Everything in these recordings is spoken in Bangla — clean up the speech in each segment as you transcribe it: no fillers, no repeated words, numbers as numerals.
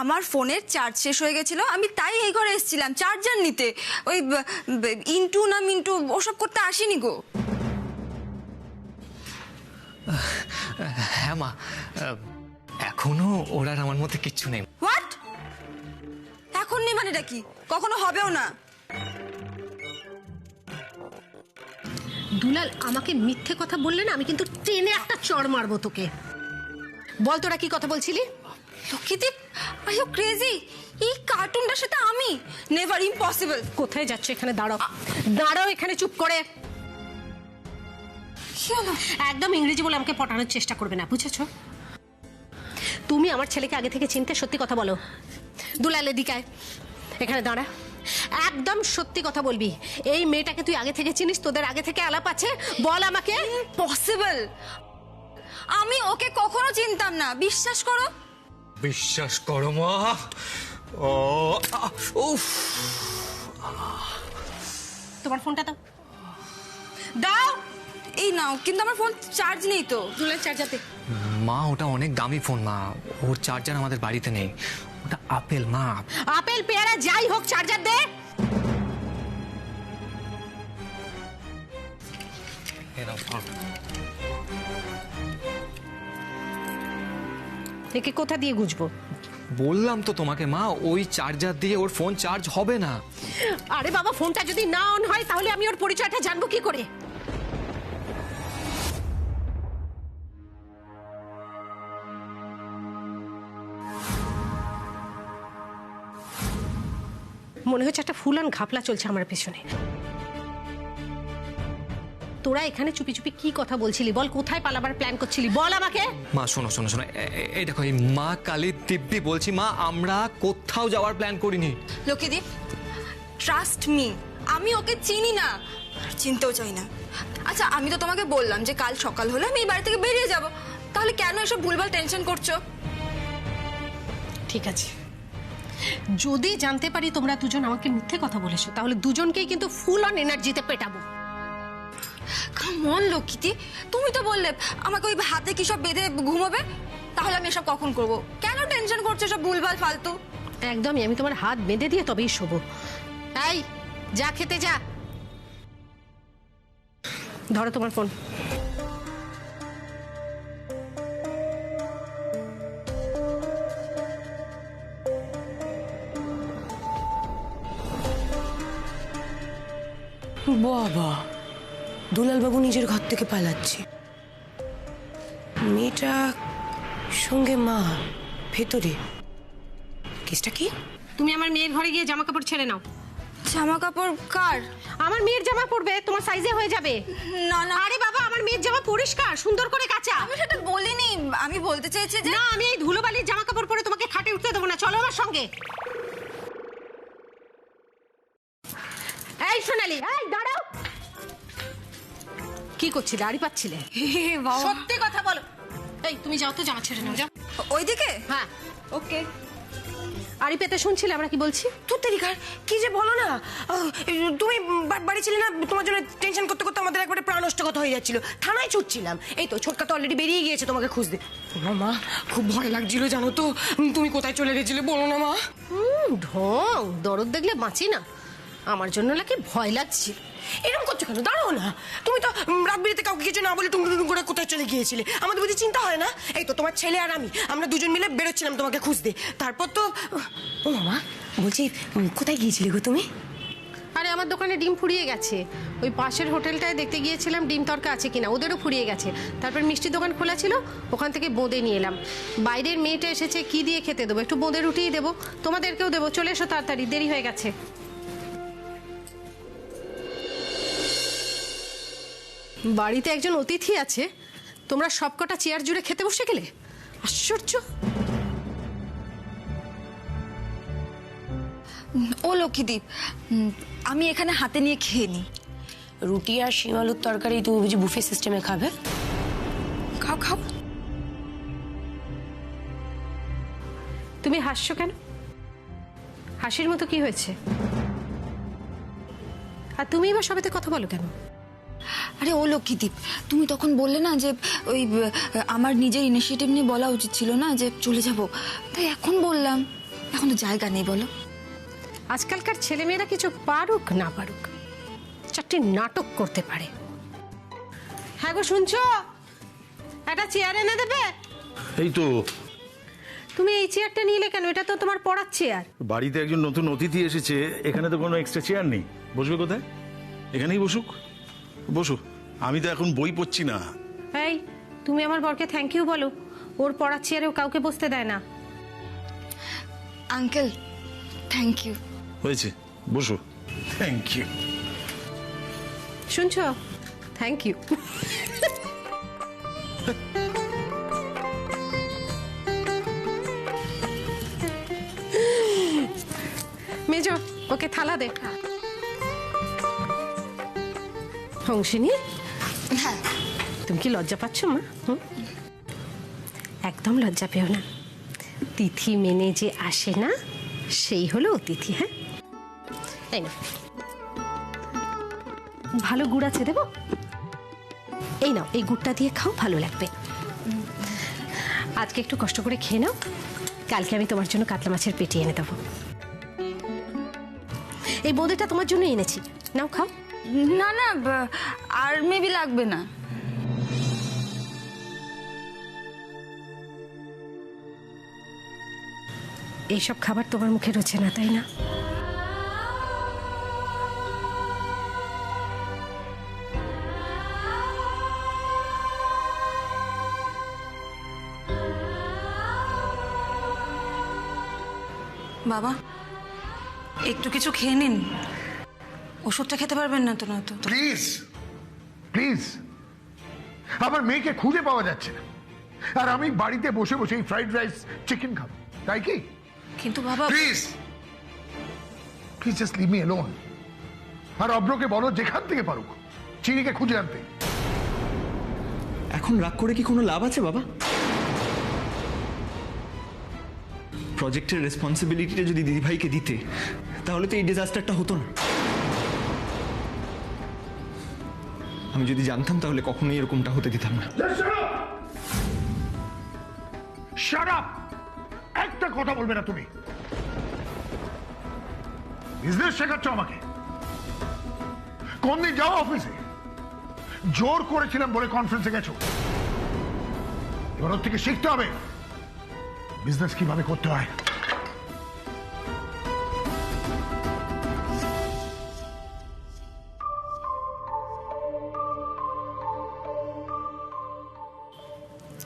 আমার ফোনের চার্জ শেষ হয়ে গেছিল, আমি তাই এই ঘরে এসেছিলাম চার্জার নিতে। ওই ইন্টু না মিন্টু ওসব করতে আসিনি গো। হ্যাঁ মা, এখনো ওর আর আমার মধ্যে কিচ্ছু নেই। হোয়াট? এখন নেই মানেটা কি? কখনো হবেও না। দুলাল, আমাকে মিথ্যে কথা বললে না আমি কিন্তু টেনে একটা চড় মারবো তোকে। বল তোরা কি কথা বলছিলি? লক্ষ্মীদীপ, আর ইউ ক্রেজি? এই কার্টুনটার সাথে আমি? Never, impossible. কোথায় যাচ্ছ? এখানে দাঁড়াও, দাঁড়াও এখানে চুপ করে। একদম ইংরেজি বলে আমাকে পটানোর চেষ্টা করবে না, বুঝেছো? তুমি আমার ছেলেকে আগে থেকে চিনতে, সত্যি কথা বলো। দুলাল এদিকে আয়, এখানে দাঁড়া। একদম সত্যি কথা বলবি। এই মেয়েটাকে তুই আগে থেকে চিনিস? তোদের আগে থেকে আলাপ আছে? বল আমাকে। পসিবল, আমি ওকে কখনো চিনতাম না, বিশ্বাস করো। বিশ্বাস করো মা। উফ, তোমার ফোনটা দাও, দাও। এই নাও, কিন্তু আমার ফোন চার্জ নেই তো। দুলাল চার্জার দে। মা ওটা অনেক দামি ফোন মা, ওর চার্জার আমাদের বাড়িতে নেই। ওটা আপেল মা। আপেল পেয়ারা যাই হোক, চার্জার দে। একে কোথা দিয়ে গুজবো? বললাম তো তোমাকে মা, ওই চার্জার দিয়ে ওর ফোন চার্জ হবে না। আরে বাবা, ফোনটা যদি না অন হয় তাহলে আমি ওর পরিচয়টা জানবো কি করে? মনে হচ্ছে একটা ফুলান ঘাপলা চলছে আমার পেছনে। তোরা এখানে চুপি চুপি কি কথা বলছিলি? বল, কোথায় পালাবার প্ল্যান করছিলি? বল আমাকে। মা শোনো শোনো শোনো, এই দেখো, এই মা কালী দিব্যি বলছি মা, আমরা কোথাও যাওয়ার প্ল্যান করিনি। লক্ষ্মীদীপ, ট্রাস্ট মি, আমি ওকে চিনি না, চিনতেও চাই না। আচ্ছা, আমি তো তোমাকে বললাম যে কাল সকাল হলে আমি এই বাড়ি থেকে বেরিয়ে যাব, তাহলে কেন এসব ভুলভাল টেনশন করছো? ঠিক আছে, যদি জানতে পারি তোমরা দুজন আমাকে মিথ্যে কথা বলেছো তাহলে দুজনকেই কিন্তু ফুল অন এনার্জিতে পেটাবো। কাম অন লক্ষ্মীদি, তুমি তো বললে আমাকে ওই হাতে কি সব বেঁধে ঘুমাবে, তাহলে আমি এসব কখন করব? কেন টেনশন করছো সব ভুলভাল ফালতু? একদমই, আমি তোমার হাত বেঁধে দিয়ে তবেই শোবো। এই যা, খেতে যা। ধরো তোমার ফোন। বাবা, দুলালবাবু নিজের ঘর থেকে পালাচ্ছে, মেয়েটা সঙ্গে মা ভেতরে। কেসটা কি? তুমি আমার মেয়ের ঘরে গিয়ে জামা কাপড় ছেড়ে নাও। জামা কাপড় কার? আমার মেয়ের জামা পরবে, তোমার সাইজে হয়ে যাবে। না না, আরে বাবা, আমার মেয়ের জামা পরিষ্কার সুন্দর করে কাচা। আমি সেটা বলিনি, আমি বলতে চাইছি যে না, আমি এই ধুলোবালির জামা কাপড় পরে তোমাকে খাটে উঠতে দেবো না। চলো আমার সঙ্গে। এই সোনালি, এই দাঁড়াও। কি করছিলে? আড়ি পাচ্ছিলে? সত্যি কথা বলো। এই তুমি যাও তো, জামা ছেড়ে নাও, যাও। ওইদিকে। হ্যাঁ, ওকে। আড়ি পেতে শুনছিলে আমরা কি বলছি? তোর তেরিকার কি যে বলো না। তুমি বাড়ি ছিলে না, তোমার জন্য টেনশন করতে করতে আমাদের একবারে প্রাণ নষ্টকতা হয়ে যাচ্ছিল। থানায় ছুটছিলাম, এই তো ছোটকা তো অলরেডি বেরিয়ে গিয়েছে তোমাকে খুঁজতে। মা, খুব ভয় লাগছিল জানো তো। তুমি কোথায় চলে গেছিলে বলো না মা। ঢং, দরদ দেখলে বাঁচি না। আমার জন্য নাকি ভয় লাগছিল। এরকম করছো কেন? দাঁড়াও না, তুমি তো রাত বিরেতে কাউকে কিছু না বলে টুংটুং করে কোথায় চলে গিয়েছিলে। আমাদের বুঝি চিন্তা হয় না? এই তো তোমার ছেলে আর আমরা দুজন মিলে বেরোচ্ছিলাম তোমাকে খুঁজতে। তারপর তো ও মামা, বলছি কোথায় গিয়েছিলে গো তুমি? আরে আমার দোকানে ডিম ফুরিয়ে গেছে, ওই পাশের হোটেলটায় দেখতে গিয়েছিলাম ডিম তরকা আছে কিনা, ওদেরও ফুরিয়ে গেছে। তারপর মিষ্টির দোকান খোলা ছিল, ওখান থেকে বোঁদে নিয়ে এলাম। বাইরের মেয়েটা এসেছে, কি দিয়ে খেতে দেবো? একটু বোঁদে রুটিই দেবো, তোমাদেরকেও দেবো। চলে এসো তাড়াতাড়ি, দেরি হয়ে গেছে। বাড়িতে একজন অতিথি আছে, তোমরা সবকটা চেয়ার জুড়ে খেতে বসে গেলে? আশ্চর্য। ও লক্ষ্মীদীপ, আমি এখানে হাতে নিয়ে খেয়ে নি। রুটি আর শিম আলুর তরকারি তুমি বুঝি বুফে সিস্টেমে খাবে? খাও খাও। তুমি হাসছো কেন? হাসির মতো কি হয়েছে? আর তুমি এবার সবেতে কথা বলো কেন? আরে ও লক্ষ্মীদীপ, তুমি তখন বললে না যে ওই আমার নিজের ইনিশিয়েটিভ নিয়ে বলা উচিত ছিল না, যে চলে যাব, তাই এখন বললাম। এখন তো জায়গা নেই বলো। আজকালকার ছেলেমেয়েরা কিছু পারুক না পারুক, চারটি নাটক করতে পারে। হ্যাঁ গো, শুনছো? একটা চেয়ার এনে দেবে? এই তো তুমি এই চেয়ারটা নিলে কেন? এটা তো তোমার পড়ার চেয়ার। বাড়িতে একজন নতুন অতিথি এসেছে, এখানে তো কোনো এক্সট্রা চেয়ার নেই। বসবে কোথায়? এখানেই বসুক। বসো, আমি তো এখন বই পড়ছি না। এই, তুমি আমার বরকে থ্যাংক ইউ বলো, ওর পড়ার চেয়ারেও কাউকে বসতে দেয় না। Uncle thank you. হয়েছে, বসো। Thank you. শুনছো? Thank you. মেজো, ওকে থালা দে। হংসিনী, হ্যাঁ তুমি কি লজ্জা পাচ্ছ মা? একদম লজ্জা পেও না। তিথি মেনে যে আসে না, সেই হলো অতিথি। হ্যাঁ, এই না, ভালো গুড় আছে, দেবো? এই নাও, এই গুড়টা দিয়ে খাও, ভালো লাগবে। আজকে একটু কষ্ট করে খেয়ে নাও, কালকে আমি তোমার জন্য কাতলা মাছের পেটি এনে দেবো। এই বোঁদেটা তোমার জন্য এনেছি, নাও খাও। না না, আর মেবি লাগবে না। এইসব খাবার তোমার মুখে রোচে না, তাই না? বাবা, একটু কিছু খেয়ে নিন। ওষুধটা খেতে পারবেন না তো? না তো। প্লিজ প্লিজ, আমার মেয়েকে খুঁজে পাওয়া যাচ্ছে না, আর আমি বাড়িতে বসে বসে এই ফ্রাইড রাইস চিকেন খাবো, তাই কি? কিন্তু বাবা, please please just leave me alone. আর অব্রকে বলো যেখান থেকে পারুক চিনিকে খুঁজে আনতে। এখন রাগ করে কি কোনো লাভ আছে বাবা? প্রজেক্টের রেসপন্সিবিলিটিটা যদি দিদিভাইকে দিতে, তাহলে তো এই ডিজাস্টারটা হতো না। আমি যদি জানতাম তাহলে কখনোই এরকমটা হতে দিতাম না। Shut up! একটা কথা বলবে না তুমি। বিজনেস শেখাচ্ছ আমাকে? কোন দিন যাও অফিসে? জোর করেছিলাম বলে কনফারেন্সে গেছো। এবার ওর থেকে শিখতে হবে বিজনেস কিভাবে করতে হয়।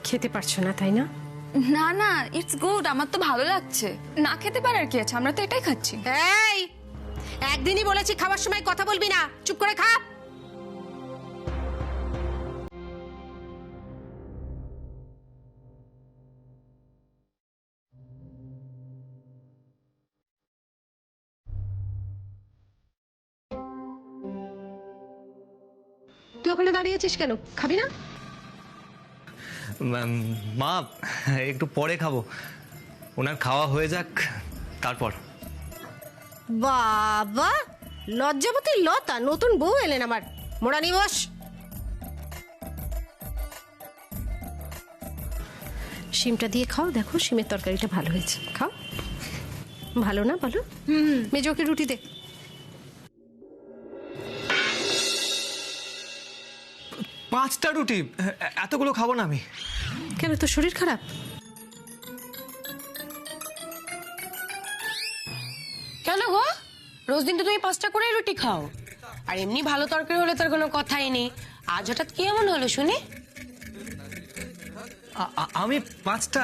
খেতে পারছো না, তাই না? না না, ইটস গুড, আমার তো ভালো লাগছে। না খেতে পারার কি আছে, আমরা তো এটাই খাচ্ছি। এই, একদিনই বলেছি খাবার সময় কথা বলবি না, চুপ করে খা। তুই ওখানে দাঁড়িয়েছিস কেন? খাবি না? মা, একটু পরে খাবো, ওনার খাওয়া হয়ে যাক তারপর। বাবা, লজ্জাবতী লতা, নতুন বউ এলেন আমার। মোড়া নিয়ে বস। শিমটা দিয়ে খাও, দেখো শিমের তরকারিটা ভালো হয়েছে, খাও। ভালো না বলো? মেজোকে রুটি দে। 5টা রুটি? এতগুলো খাবো না আমি। কেন, তোর শরীর খারাপ? কেন গো? রোজ দিন তো তুমি 5টা করেই রুটি খাও, আর এমনি ভালো তরকারি হলে তার কোনো কথাই নেই। আজ হঠাৎ কি এমন হলো শুনি? আমি 5টা?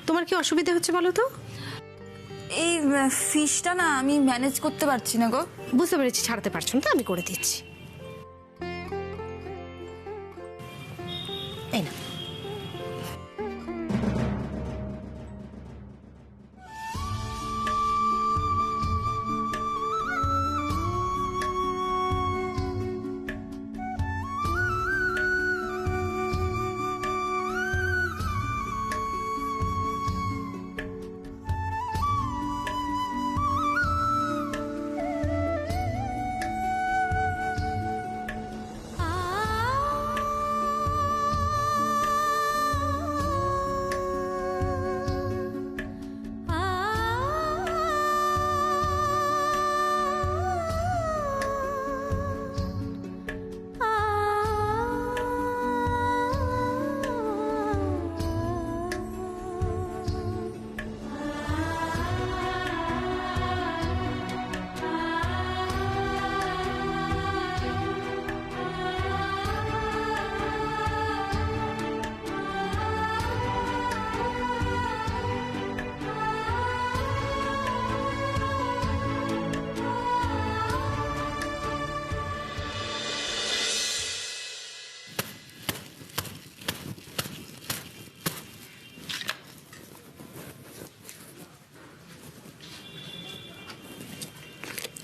তোমার কি অসুবিধা হচ্ছে বলো তো? এই ফিশটা না আমি ম্যানেজ করতে পারছি না গো। বুঝতে পেরেছি, ছাড়তে পারছো না তো, আমি করে দিচ্ছি। এই না,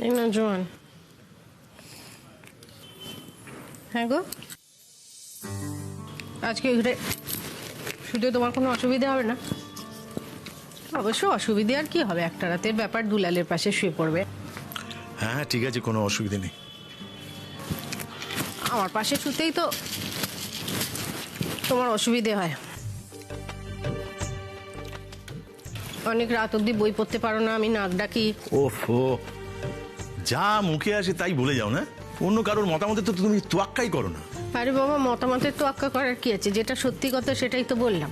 এই না জোয়ান। হ্যাঁ গো, আজকে ঘুরে শুধু তোমার কোনো অসুবিধা হবে না? অবশ্য অসুবিধে আর কি হবে, একটা রাতের ব্যাপার, দুলালের পাশে শুয়ে পড়বে। হ্যাঁ ঠিক আছে, কোনো অসুবিধা নেই। আমার পাশে শুতেই তো তোমার অসুবিধে হয়। অনেক রাত অব্দি বই পড়তে পারো না, আমি নাক ডাকি। ওফো, যা মুখে আসে তাই বলে যাও না, অন্য কারোর মতামতে তো তুমি তোয়াক্কাই করো না। আরে বাবা, মতামতের তো আক্কা করার কি আছে, যেটা সত্যি কথা সেটাই তো বললাম।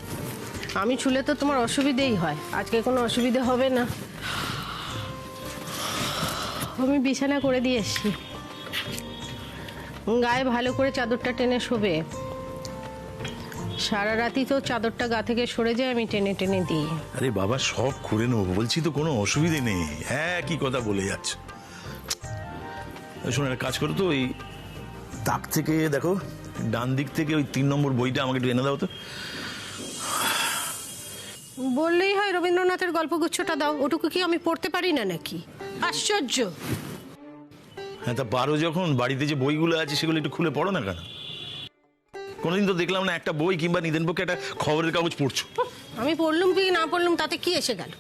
আমি ছুলে তো তোমার অসুবিধেই হয়, আজকে কোনো অসুবিধা হবে না। আমি বিছানা করে দিয়ে এসছি, গায়ে ভালো করে চাদরটা টেনে শোবে। সারা রাতই তো চাদরটা গা থেকে সরে যায়, আমি টেনে টেনে দিই। আরে বাবা, সব করে নেবো বলছি তো, কোনো অসুবিধে নেই। হ্যাঁ, কি কথা বলে যাচ্ছে। শোনো, একটা কাজ করো তো, ওই তাক থেকে দেখো ডান দিক থেকে ওই 3 নম্বর বইটা আমাকে একটু এনে দাও তো। বললেই হয় রবীন্দ্রনাথের গল্পগুচ্ছটা দাও, ওটুকু কি আমি পড়তে পারি না নাকি? আশ্চর্য। হ্যাঁ, তা পারো যখন, বাড়িতে যে বইগুলো আছে সেগুলো একটু খুলে পড়ো না কেন? কোনোদিন তো দেখলাম না একটা বই কিংবা নিদেন পক্ষে একটা খবরের কাগজ পড়ছো। আমি পড়লুম কি না পড়লুম তাতে কি এসে গেল?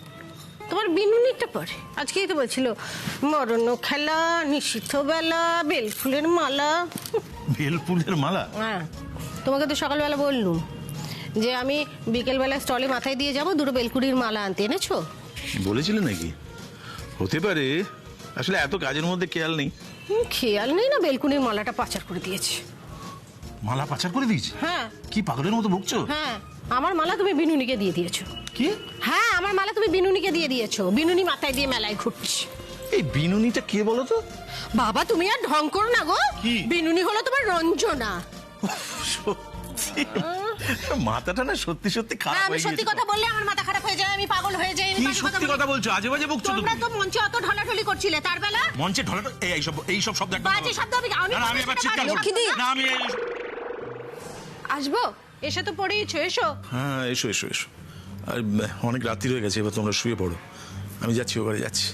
তোমার বিনুনিটা পড়ে, আজকেই তো বলছিল মরণ খেলা, নিষিদ্ধ বেলা, বেলফুলের মালা। বেলফুলের মালা? হ্যাঁ, তোমাকে তো সকালবেলা বললুম যে আমি বিকেলবেলা স্টলে মাথায় দিয়ে যাব, দুটো বেলকুড়ির মালা আনতে, এনেছো? বলেছিলে নাকি? হতে পারে, আসলে এত কাজের মধ্যে খেয়াল নেই। খেয়াল নেই না, বেলকুড়ির মালাটা পাচার করে দিয়েছে। মালা পাচার করে দিয়েছি? হ্যাঁ। কি পাগলের মতো বকছো? হ্যাঁ, আমার মালা তুমি বিনুনিকে দিয়ে দিয়েছো। কি? হ্যাঁ, আমার মালা তুমি বিনুনিকে দিয়ে দিয়েছো, বিনুনি মাথায় দিয়ে মেলায় ঘুরছে। এই বিনুনিটা কে বলো তো? বাবা, তুমি আর ঢং করো না গো। কি? বিনুনি হলো তোমার রঞ্জনা। সত্যি? মাথাটা না সত্যি সত্যি খারাপ আমি হয়ে সত্যি গেছে। কথা বললে আমার মাথা খারাপ হয়ে যায়, আমি পাগল হয়ে যাই। কি সত্যি কথা বলছো? আজে বাজে বকছো তোমরা তুমি। তো মঞ্চে অত ঢলাঢলি করছিলে, তার বেলা মঞ্চে ঢলাটা এইসব শব্দ একদম বাজে শব্দ। আমি আবার চিৎকার করব লক্ষ্মীদি। না। আমি আসবো? এসে তো পড়েইছো, এসো। হ্যাঁ, এসো এসো এসো। আর অনেক রাত্রি হয়ে গেছে, এবার তোমরা শুয়ে পড়ো, আমি যাচ্ছি, ও ঘরে যাচ্ছি।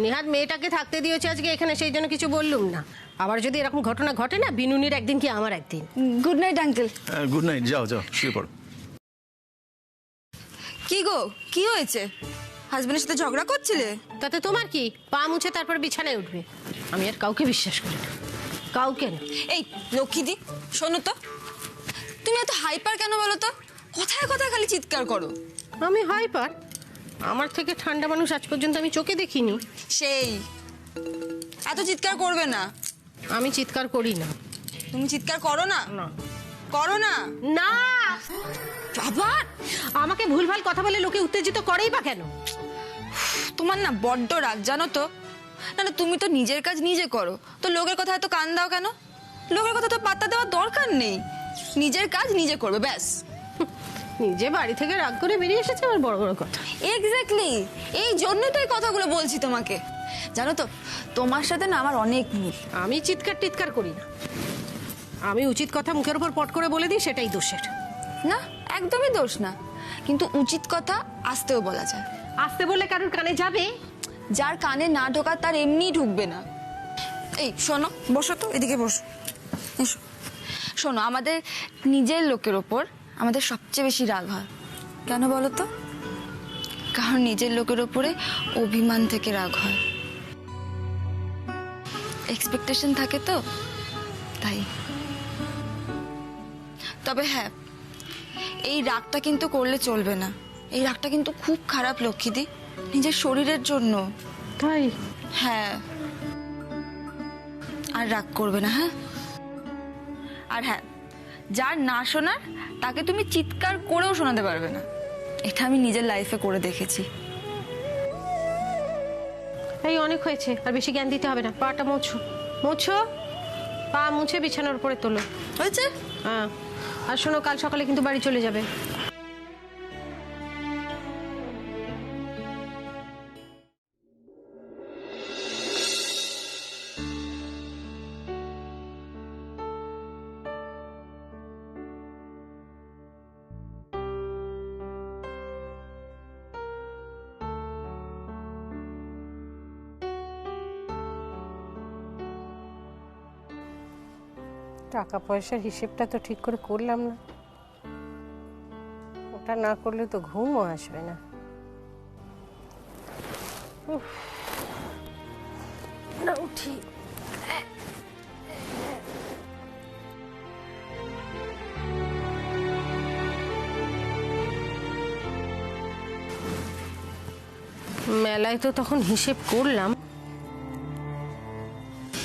নিহাত মেয়েটাকে থাকতে দিয়েছে আজকে এখানে, সেই জন্য কিছু বললুম না। আবার যদি এরকম ঘটনা ঘটে না, বিনুনির একদিন কি আমার একদিন। Good night uncle. Good night, যাও যাও শুয়ে পড়ো। কি গো, কি হয়েছে? হাজবেন্ডের সাথে ঝগড়া করছিলে? তাতে তোমার কি? পা মুছে তারপর বিছানায় উঠবে। আমি আর কাউকে বিশ্বাস করি না, কাউকে না। এই লক্ষ্মীদি, শোনো তো, তুমি এত হাইপার কেন বলো তো? কথায় কথায় খালি চিৎকার করো। আমি হাইপার? আমার থেকে ঠান্ডা মানুষ আজ পর্যন্ত আমি চোখে দেখিনি। সেই এত চিৎকার করবে না। আমি চিৎকার করি না। তুমি চিৎকার করো না? করো না? না, আবার আমাকে ভুলভাল কথা বলে লোকে উত্তেজিত করেই বা কেন? তোমার না বড্ড রাগ, জানো তো। না না, তুমি তো নিজের কাজ নিজে করো, তো লোকের কথা এত কান দাও কেন? লোকের কথা তো পাত্তা দেওয়ার দরকার নেই, নিজের কাজ নিজে করবে, ব্যাস। নিজে বাড়ি থেকে রাগ করে বেরিয়ে এসেছে, আমার বড় বড় কথা। এক্স্যাক্টলি, এই জন্যই তো এই কথাগুলো বলছি তোমাকে। জানো তো, তোমার সাথে না আমার অনেক মিল। আমি চিৎকার টিৎকার করি না, আমি উচিত কথা মুখের উপর পট করে বলে দিই, সেটাই দোষের। না, একদমই দোষ না, কিন্তু উচিত কথা আস্তেও বলা যায়। আসতে বললে কারোর কানে যাবে? যার কানে না ঢোকা তার এমনিই ঢুকবে না। এই শোনো, বসো তো, এদিকে বসো, এসো। শোনো, আমাদের নিজের লোকের ওপর আমাদের সবচেয়ে বেশি রাগ হয় কেন বলো তো? কারণ নিজের লোকের ওপরে অভিমান থেকে রাগ হয়, এক্সপেকটেশন থাকে তো, তাই। তবে হ্যাঁ, এই রাগটা কিন্তু করলে চলবে না। এই রাগটা কিন্তু খুব খারাপ লক্ষ্মীদি, নিজের শরীরের জন্য। তাই? হ্যাঁ, আর রাগ করবে না, হ্যাঁ? আর হ্যাঁ, যার না শোনার তাকে তুমি চিৎকার করেও শোনাতে পারবে না, এটা আমি নিজের লাইফে করে দেখেছি। এই অনেক হয়েছে, আর বেশি জ্ঞান দিতে হবে না। পাটা মোছো, মোছো, পা মুছে বিছানার উপরে তোলো। হয়েছে? হ্যাঁ, আর শোনো, কাল সকালে কিন্তু বাড়ি চলে যাবে। টাকা পয়সার হিসেবটা তো ঠিক করে করলাম না, ওটা না করলে তো ঘুমও আসবে না। উফ, না উঠি। মেলায় তো তখন হিসেব করলাম,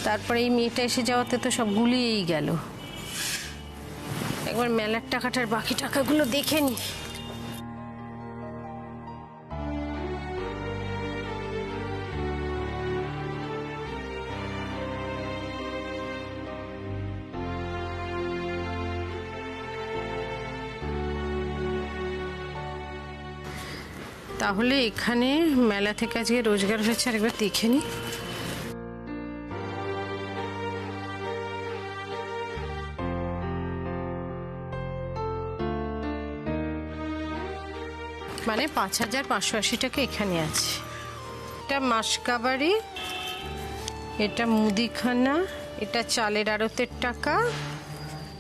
তারপরে এই মেয়েটা এসে যাওয়াতে তো সব গুলিয়েই গেল। একবার মেলার টাকাটার বাকি টাকাগুলো দেখে নি। তাহলে এখানে মেলা থেকে আজকে রোজগার হয়েছে আর একবার দেখে নি। মানে 5,580 টাকা এখানে আছে। এটা মাসকাবারি, এটা মুদিখানা, এটা চালের আড়তের টাকা,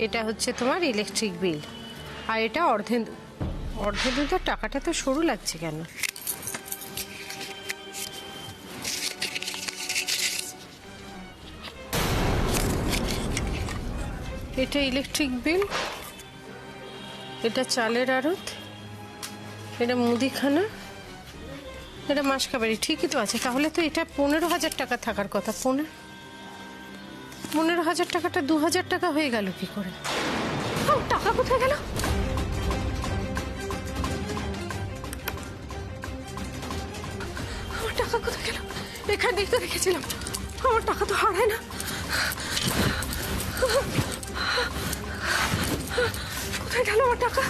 এটা হচ্ছে তোমার ইলেকট্রিক বিল, আর এটা অর্ধেন্দু। অর্ধেন্দুর টাকাটা তো সরু লাগছে কেন? এটা ইলেকট্রিক বিল, এটা চালের আড়ত, এটা মুদিখানা, এটা মাসকাবারি, ঠিকই তো আছে। তাহলে তো এটা 15,000 টাকা থাকার কথা। 15,000 টাকাটা 2,000 টাকা হয়ে গেল কি করে? টাকা কোথায় গেল? আমার টাকা কোথায় গেল? এখানেই তো রেখেছিলাম, আমার টাকা তো হারায় না। কোথায় গেল আমার টাকা?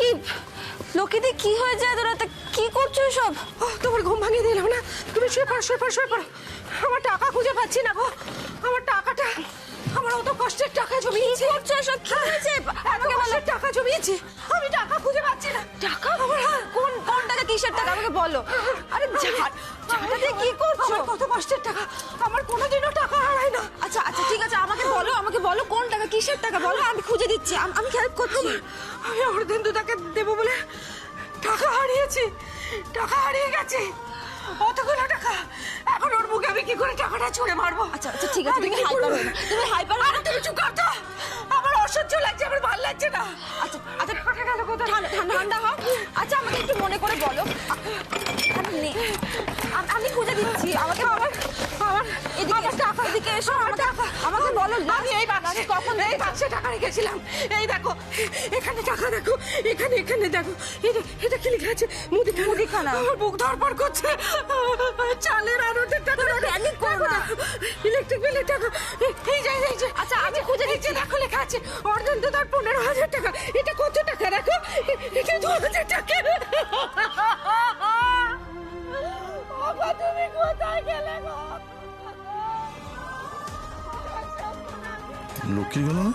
কি লোকিদি, কি হয়ে যায় তোরা? কি করছো সব? তোমার ঘুম ভাঙিয়ে দিলাম না? তুমি শুয়ে পড়ো, শুয়ে পড়ো, শুয়ে পড়ো। আমার টাকা খুঁজে পাচ্ছি না গো। আমার টাকাটা, আমার অত কষ্টের টাকা জমিয়েছি। করছো সব? কি হয়েছে আমাকে বলো। টাকা জমিয়েছি, আমি টাকা খুঁজে পাচ্ছি না। টাকা? কোন কোন টাকা? কিসের টাকা আমাকে বলো। আরে টাকা দিয়ে কি করছো? কত কষ্টের টাকা, আমার কোনোদিনও টাকা হারায় না। আচ্ছা আচ্ছা ঠিক আছে, আমাকে বলো কোন টাকা, কিসের টাকা বলো, আমি খুঁজে দিচ্ছি, আমি হেল্প করছি। আমি অর্ধেন্দু তাকে দেবো বলে টাকা হারিয়েছি, টাকা হারিয়ে গেছে। অতগুলো টাকা, এখন ওর মুখে আমি কি করে টাকাটা ছুঁড়ে মারবো? আচ্ছা আচ্ছা ঠিক আছে, তুমি হাইপার হও না, তুমি হাইপার হও না। তুমি চুপ কর তো, আমার অসহ্য লাগছে, আমার ভালো লাগছে না। আচ্ছা আচ্ছা টাকা গেল কোথায়? ঠান্ডা হও। আচ্ছা আমাকে একটু মনে করে বলো। আমি খুঁজে দিচ্ছি, আমাকে আমার এদিকে টাকার দিকে এসো। আমাকে বলো, আমি এই বাক্সে, কখন এই বাক্সে টাকা রেখেছিলাম। এই দেখো, এখানে টাকা দেখো, এখানে এখানে দেখো, এটা কি লেখা আছে? মুদিখানা। আমার বুক ধড়ফড় করছে। চালের আড়তের টাকা, প্যানিক করো না। ইলেকট্রিক বিলের টাকা, এই যে। আচ্ছা আমি খুঁজে দিচ্ছি, দেখো লেখা আছে অর্ধেন্দু তার 15,000 টাকা। এটা কত টাকা দেখো? এটা 2,000 টাকা। তুমি কোথায় গেলে গো? লক্ষ্মী গেল না,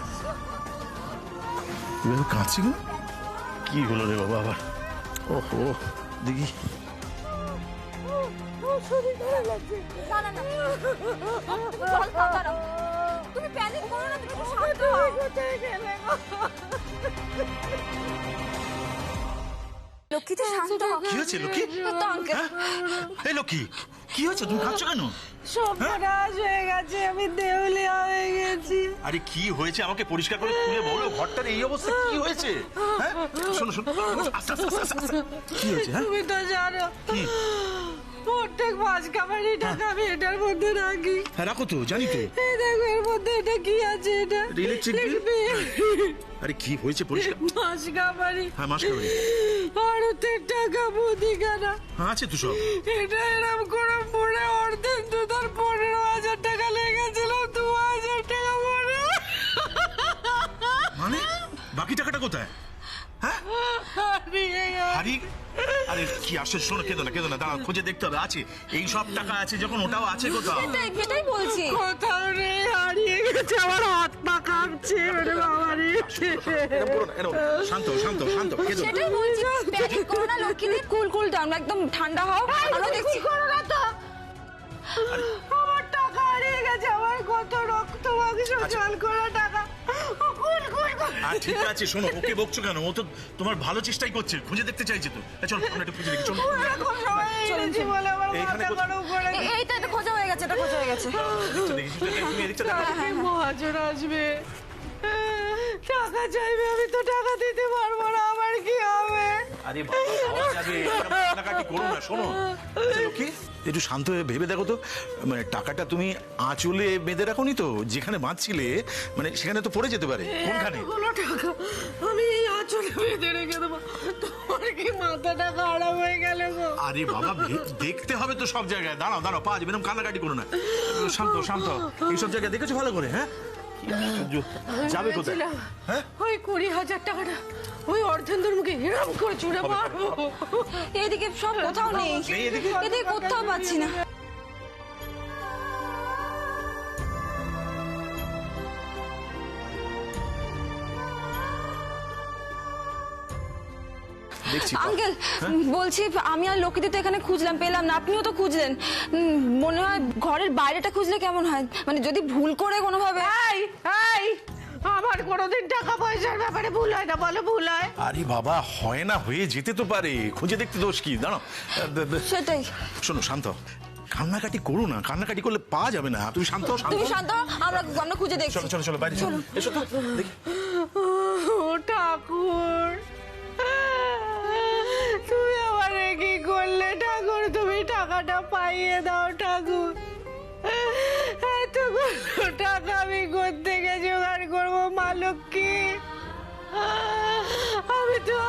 এভাবে কাঁদছি গেল। কি হলো রে বাবা আবার? ওহো, দেখি। তুমি প্যানিক করো না, তুমি শান্ত হও। লক্ষ্মীতে শান্ত হও। কি হয়েছে লক্ষ্মী? তো আঙ্কেল, এই লক্ষ্মী, কি হয়েছে? তুমি কাঁদছো কেন? সর্বনাশ হয়ে গেছে, আমি দেউলিয়া হয়ে গেছি। আরে কি হয়েছে আমাকে পরিষ্কার করে খুলে বলো। ঘরটার এই অবস্থা কি হয়েছে? হ্যাঁ শোনো শোনো, আস্তে আস্তে আস্তে আস্তে। কি হয়েছে? হ্যাঁ তুমি তো জানো কি? প্রত্যেক মাস কামারি টাকা আমি এটার মধ্যে রাখি। হ্যাঁ রাখো তো, জানি তো। এই দেখো এর মধ্যে এটা কি আছে? এটা ইলেকট্রিক বিল। আরে কি হয়েছে পরিষ্কার? মাস কামারি। হ্যাঁ মাস কাবারি। অর্ধেক টাকা মুদিখানা। হ্যাঁ আছে তো সব। এটা এরম করে পড়ে অর্ধেক তো তার 15,000 টাকা লেগেছিল, 2,000 টাকা পড়ে। মানে বাকি টাকাটা কোথায়? হ্যাঁ হারিয়ে গেছে। হারিয়ে? আরে কি আসলে, শোনো, কেঁদো না, দাঁড়াও, খুঁজে দেখতে হবে। আছে, এই সব টাকা আছে যখন, ওটাও আছে কোথাও। এটাই বলছি। কোথাও রে হারিয়ে গেছে, আমার হাত পা কাঁপছে ওরে বাবা রে। শান্ত, কেঁদো না। সেটাই বলছি, প্যানিক করো না লক্ষ্মীদের, কুল ডাউন, একদম ঠান্ডা হও। আমরা দেখছি। আমার টাকা হারিয়ে গেছে, আমার কত রক্ত মাংস জল করা টাকা। ঠিক আছে, শোনো, ওকে বকছো কেন? ও তো তোমার ভালো চেষ্টাই করছে, খুঁজে দেখতে চাইছে তো। চল, আমরা একটু খুঁজে দেখি, চলো। এইখানে এইটা এটা খোঁজা হয়ে গেছে, তুমি এদিকটা দেখো। মহাজন আসবে, টাকা চাইবে, আমি তো টাকা দিতে পারবো না, আমার কি হবে? আরে বাবা, পাওয়া যাবে, কান্নাকাটি করো না। শোনো, আচ্ছা লক্ষ্মী, একটু শান্ত হয়ে ভেবে দেখো তো, মানে টাকাটা তুমি আঁচলে বেঁধে রাখোনি তো? যেখানে বাঁধছিলে মানে সেখানে তো পড়ে যেতে পারে। কোনখানে? টাকা আমি এই আঁচলে বেঁধে রেখে দেবো, তোমার কি মাথাটা খারাপ হয়ে গেল গো? আরে বাবা, দেখতে হবে তো সব জায়গায়। দাঁড়াও, পাওয়া যাবে, এরকম কান্নাকাটি করো না। শান্ত, এইসব জায়গায় দেখেছো ভালো করে? হ্যাঁ, যাবে কোথায়? হ্যাঁ, ওই 20,000 টাকাটা ওই অর্ধেন্দুর মুখে হিরাম করে চুড়ে মারবো। এদিকে সব কোথাও নেই, এদিকে কোথাও পাচ্ছি না। দেখছি। আঙ্কেল, বলছি আমি আর লক্ষ্মীদি তো এখানে খুঁজলাম, পেলাম না, আপনিও তো খুঁজলেন। মনে হয় ঘরের বাইরেটা খুঁজলে কেমন হয়, মানে যদি ভুল করে কোনোভাবে। আমার কোনোদিন টাকা পয়সার ব্যাপারে ভুল হয় না, বলো ভুল হয়? আরে বাবা, হয় না, হয়ে যেতে তো পারে, খুঁজে দেখতে দোষ কি? দাঁড়াও, সেটাই। শোনো, শান্ত, কান্নাকাটি করো না, কান্নাকাটি করলে পাওয়া যাবে না। তুমি শান্ত, তুমি শান্ত, আমরা খুঁজে দেখছি। চলো বাইরে চলো, এসো তো দেখি। ও ঠাকুর, তুমি আমারে কি করলে ঠাকুর? তুমি টাকাটা পাইয়ে দাও ঠাকুর। এতগুলো টাকা আমি কোত্থেকে জোগাড় করবো মা লক্ষ্মী? আমি তো